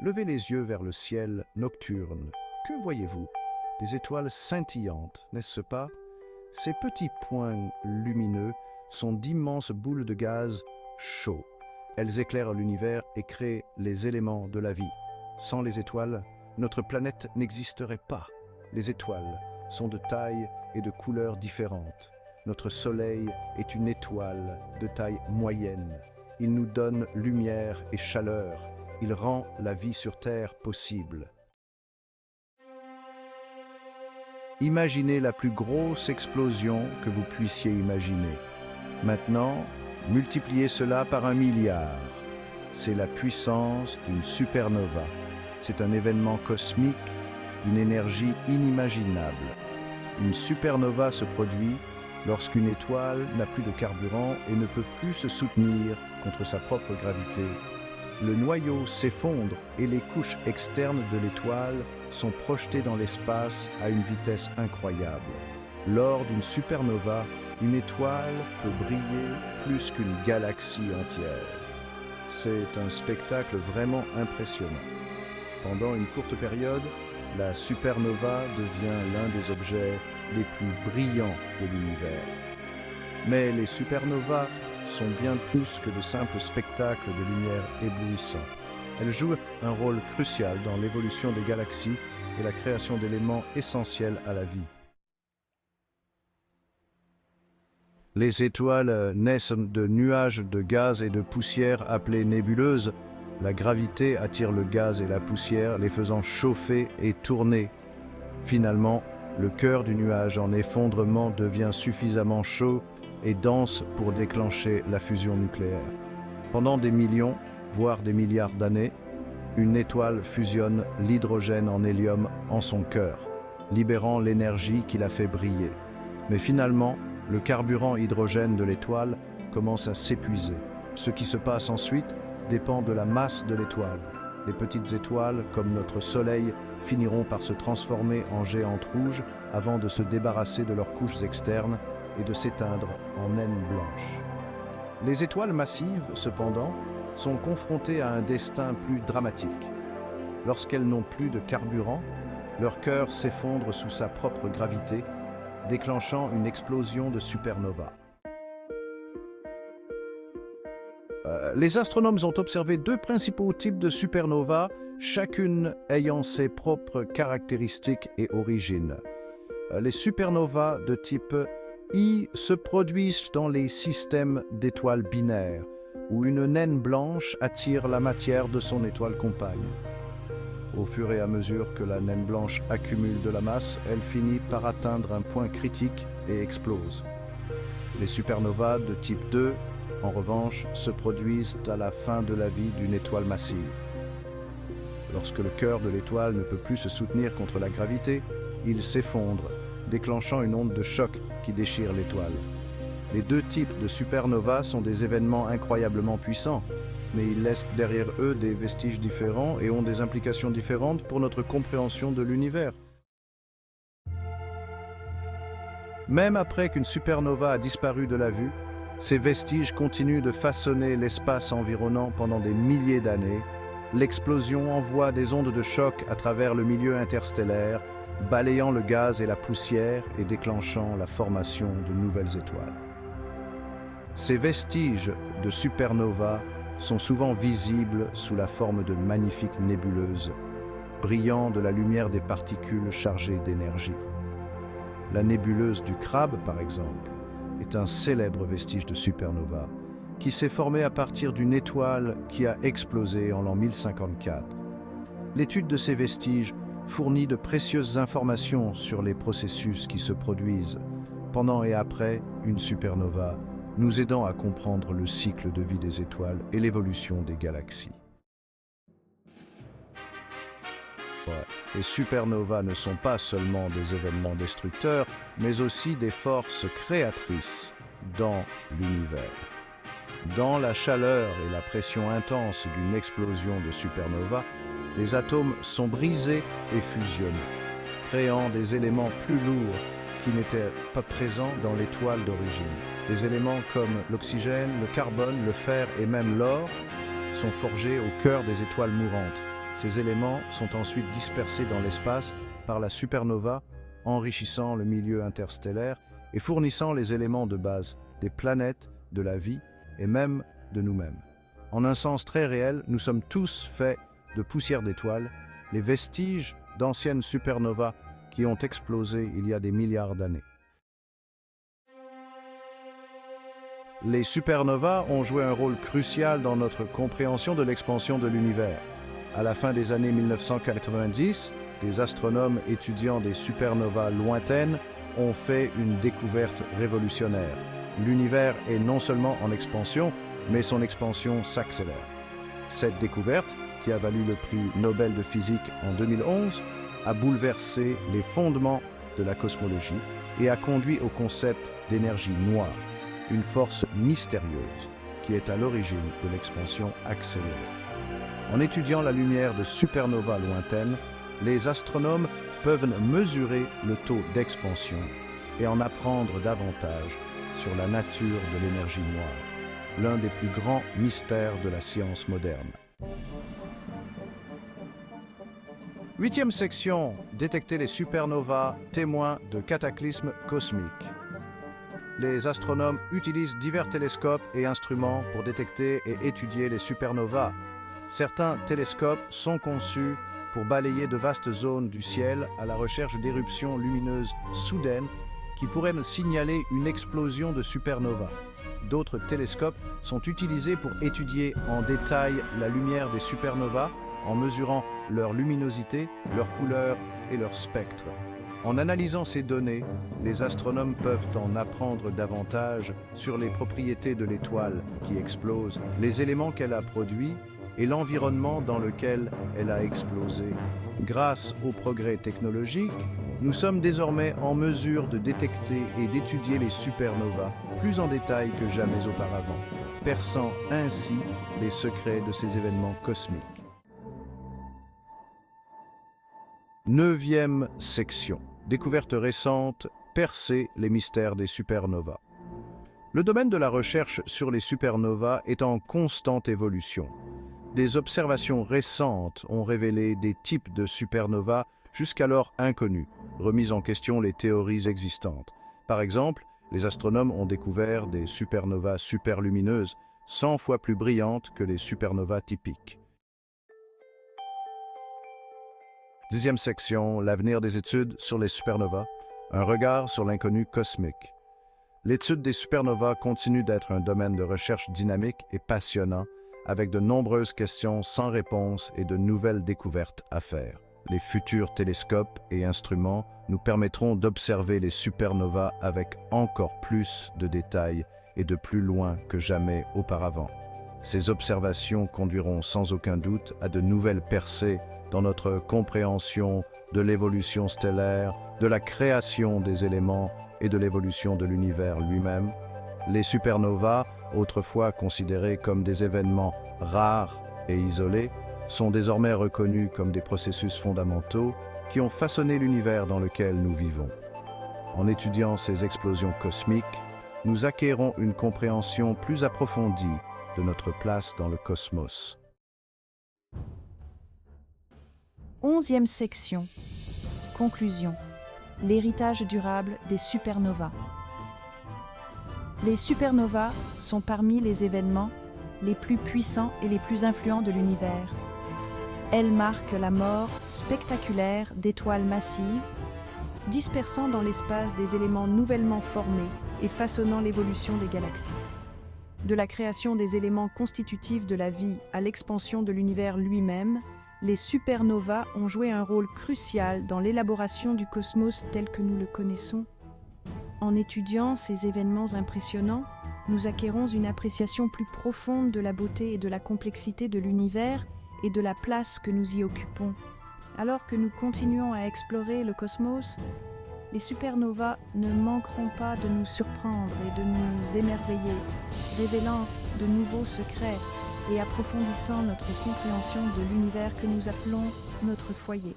Levez les yeux vers le ciel nocturne. Que voyez-vous? Des étoiles scintillantes, n'est-ce pas? Ces petits points lumineux sont d'immenses boules de gaz chauds. Elles éclairent l'univers et créent les éléments de la vie. Sans les étoiles, notre planète n'existerait pas. Les étoiles sont de taille et de couleurs différentes. Notre Soleil est une étoile de taille moyenne. Il nous donne lumière et chaleur. Il rend la vie sur Terre possible. Imaginez la plus grosse explosion que vous puissiez imaginer. Maintenant, multipliez cela par 1 milliard. C'est la puissance d'une supernova. C'est un événement cosmique d'une énergie inimaginable. Une supernova se produit lorsqu'une étoile n'a plus de carburant et ne peut plus se soutenir contre sa propre gravité. Le noyau s'effondre et les couches externes de l'étoile sont projetées dans l'espace à une vitesse incroyable. Lors d'une supernova, une étoile peut briller plus qu'une galaxie entière. C'est un spectacle vraiment impressionnant. Pendant une courte période, la supernova devient l'un des objets les plus brillants de l'univers. Mais les supernovas sont bien plus que de simples spectacles de lumière éblouissants. Elles jouent un rôle crucial dans l'évolution des galaxies et la création d'éléments essentiels à la vie. Les étoiles naissent de nuages de gaz et de poussière appelés nébuleuses. La gravité attire le gaz et la poussière, les faisant chauffer et tourner. Finalement, le cœur du nuage en effondrement devient suffisamment chaud et dense pour déclencher la fusion nucléaire. Pendant des millions, voire des milliards d'années, une étoile fusionne l'hydrogène en hélium en son cœur, libérant l'énergie qui la fait briller. Mais finalement, le carburant hydrogène de l'étoile commence à s'épuiser. Ce qui se passe ensuite dépend de la masse de l'étoile. Les petites étoiles, comme notre Soleil, finiront par se transformer en géantes rouges avant de se débarrasser de leurs couches externes et de s'éteindre en naines blanches. Les étoiles massives, cependant, sont confrontées à un destin plus dramatique. Lorsqu'elles n'ont plus de carburant, leur cœur s'effondre sous sa propre gravité, déclenchant une explosion de supernova. Les astronomes ont observé deux principaux types de supernovas, chacune ayant ses propres caractéristiques et origines. Les supernovas de type I se produisent dans les systèmes d'étoiles binaires, où une naine blanche attire la matière de son étoile compagne. Au fur et à mesure que la naine blanche accumule de la masse, elle finit par atteindre un point critique et explose. Les supernovas de type 2, en revanche, se produisent à la fin de la vie d'une étoile massive. Lorsque le cœur de l'étoile ne peut plus se soutenir contre la gravité, il s'effondre, déclenchant une onde de choc qui déchire l'étoile. Les deux types de supernovas sont des événements incroyablement puissants, mais ils laissent derrière eux des vestiges différents et ont des implications différentes pour notre compréhension de l'univers. Même après qu'une supernova a disparu de la vue, ces vestiges continuent de façonner l'espace environnant pendant des milliers d'années. L'explosion envoie des ondes de choc à travers le milieu interstellaire, balayant le gaz et la poussière et déclenchant la formation de nouvelles étoiles. Ces vestiges de supernova sont souvent visibles sous la forme de magnifiques nébuleuses, brillant de la lumière des particules chargées d'énergie. La nébuleuse du Crabe, par exemple, est un célèbre vestige de supernova qui s'est formé à partir d'une étoile qui a explosé en l'an 1054. L'étude de ces vestiges fournit de précieuses informations sur les processus qui se produisent pendant et après une supernova, nous aidant à comprendre le cycle de vie des étoiles et l'évolution des galaxies. Les supernovas ne sont pas seulement des événements destructeurs, mais aussi des forces créatrices dans l'univers. Dans la chaleur et la pression intense d'une explosion de supernova, les atomes sont brisés et fusionnés, créant des éléments plus lourds qui n'étaient pas présents dans l'étoile d'origine. Des éléments comme l'oxygène, le carbone, le fer et même l'or sont forgés au cœur des étoiles mourantes. Ces éléments sont ensuite dispersés dans l'espace par la supernova, enrichissant le milieu interstellaire et fournissant les éléments de base des planètes, de la vie et même de nous-mêmes. En un sens très réel, nous sommes tous faits de poussière d'étoiles, les vestiges d'anciennes supernovas qui ont explosé il y a des milliards d'années. Les supernovas ont joué un rôle crucial dans notre compréhension de l'expansion de l'univers. À la fin des années 1990, des astronomes étudiant des supernovas lointaines ont fait une découverte révolutionnaire. L'univers est non seulement en expansion, mais son expansion s'accélère. Cette découverte, qui a valu le prix Nobel de physique en 2011, a bouleversé les fondements de la cosmologie et a conduit au concept d'énergie noire, une force mystérieuse qui est à l'origine de l'expansion accélérée. En étudiant la lumière de supernovas lointaines, les astronomes peuvent mesurer le taux d'expansion et en apprendre davantage sur la nature de l'énergie noire, l'un des plus grands mystères de la science moderne. 8e section, détecter les supernovas témoins de cataclysmes cosmiques. Les astronomes utilisent divers télescopes et instruments pour détecter et étudier les supernovas. Certains télescopes sont conçus pour balayer de vastes zones du ciel à la recherche d'éruptions lumineuses soudaines qui pourraient signaler une explosion de supernovas. D'autres télescopes sont utilisés pour étudier en détail la lumière des supernovas en mesurant leur luminosité, leur couleur et leur spectre. En analysant ces données, les astronomes peuvent en apprendre davantage sur les propriétés de l'étoile qui explose, les éléments qu'elle a produits et l'environnement dans lequel elle a explosé. Grâce aux progrès technologiques, nous sommes désormais en mesure de détecter et d'étudier les supernovas plus en détail que jamais auparavant, perçant ainsi les secrets de ces événements cosmiques. 9e section. Découverte récente, percer les mystères des supernovas. Le domaine de la recherche sur les supernovas est en constante évolution. Des observations récentes ont révélé des types de supernovas jusqu'alors inconnus, remis en question les théories existantes. Par exemple, les astronomes ont découvert des supernovas superlumineuses, 100 fois plus brillantes que les supernovas typiques. 10e section, l'avenir des études sur les supernovas, un regard sur l'inconnu cosmique. L'étude des supernovas continue d'être un domaine de recherche dynamique et passionnant, avec de nombreuses questions sans réponse et de nouvelles découvertes à faire. Les futurs télescopes et instruments nous permettront d'observer les supernovas avec encore plus de détails et de plus loin que jamais auparavant. Ces observations conduiront sans aucun doute à de nouvelles percées dans notre compréhension de l'évolution stellaire, de la création des éléments et de l'évolution de l'univers lui-même. Les supernovas, autrefois considérés comme des événements rares et isolés, sont désormais reconnus comme des processus fondamentaux qui ont façonné l'univers dans lequel nous vivons. En étudiant ces explosions cosmiques, nous acquérons une compréhension plus approfondie de notre place dans le cosmos. 11e section. Conclusion. L'héritage durable des supernovas. Les supernovas sont parmi les événements les plus puissants et les plus influents de l'univers. Elles marquent la mort spectaculaire d'étoiles massives, dispersant dans l'espace des éléments nouvellement formés et façonnant l'évolution des galaxies. De la création des éléments constitutifs de la vie à l'expansion de l'univers lui-même, les supernovas ont joué un rôle crucial dans l'élaboration du cosmos tel que nous le connaissons. En étudiant ces événements impressionnants, nous acquérons une appréciation plus profonde de la beauté et de la complexité de l'univers et de la place que nous y occupons. Alors que nous continuons à explorer le cosmos, les supernovas ne manqueront pas de nous surprendre et de nous émerveiller, révélant de nouveaux secrets et approfondissant notre compréhension de l'univers que nous appelons notre foyer.